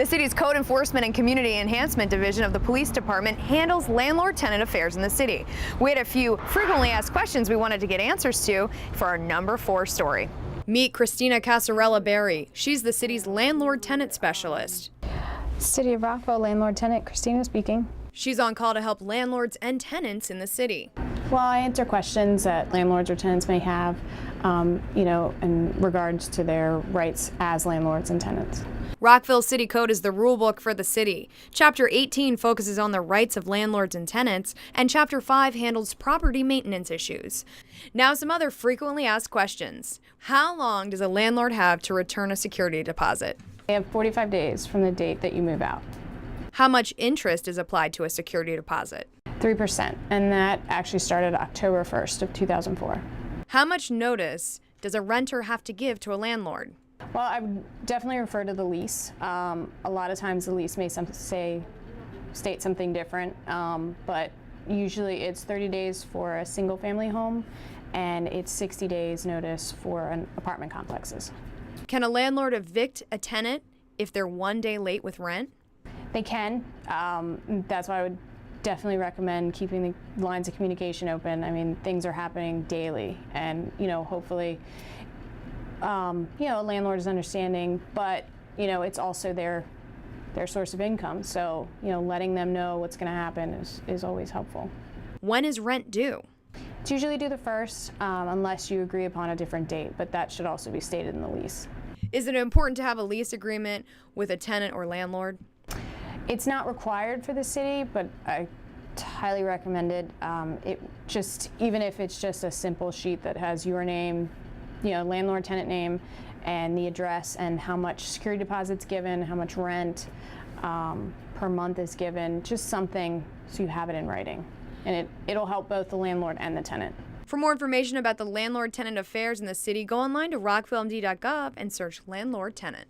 The city's Code Enforcement and Community Enhancement Division of the Police Department handles landlord-tenant affairs in the city. We had a few frequently asked questions we wanted to get answers to for our number 4 story. Meet Christina Casarella-Berry. She's the city's landlord-tenant specialist. City of Rockville, landlord-tenant, Christina speaking. She's on call to help landlords and tenants in the city. Well, I answer questions that landlords or tenants may have, in regards to their rights as landlords and tenants. Rockville City Code is the rule book for the city. Chapter 18 focuses on the rights of landlords and tenants, and Chapter 5 handles property maintenance issues. Now some other frequently asked questions. How long does a landlord have to return a security deposit? They have 45 days from the date that you move out. How much interest is applied to a security deposit? 3%, and that actually started October 1st of 2004. How much notice does a renter have to give to a landlord? Well, I would definitely refer to the lease. A lot of times the lease may state something different, but usually it's 30 days for a single family home and it's 60 days notice for an apartment complexes. Can a landlord evict a tenant if they're 1 day late with rent? They can. That's why I would definitely recommend keeping the lines of communication open. I mean, things are happening daily, and hopefully, a landlord is understanding, but it's also their source of income. So letting them know what's going to happen is always helpful. When is rent due? It's usually due the 1st, unless you agree upon a different date, but that should also be stated in the lease. Is it important to have a lease agreement with a tenant or landlord? It's not required for the city, but I highly recommend it. Even if it's just a simple sheet that has your name, landlord, tenant name, and the address, and how much security deposit's given, how much rent per month is given, just something so you have it in writing. And it'll help both the landlord and the tenant. For more information about the landlord-tenant affairs in the city, go online to rockvillemd.gov and search landlord-tenant.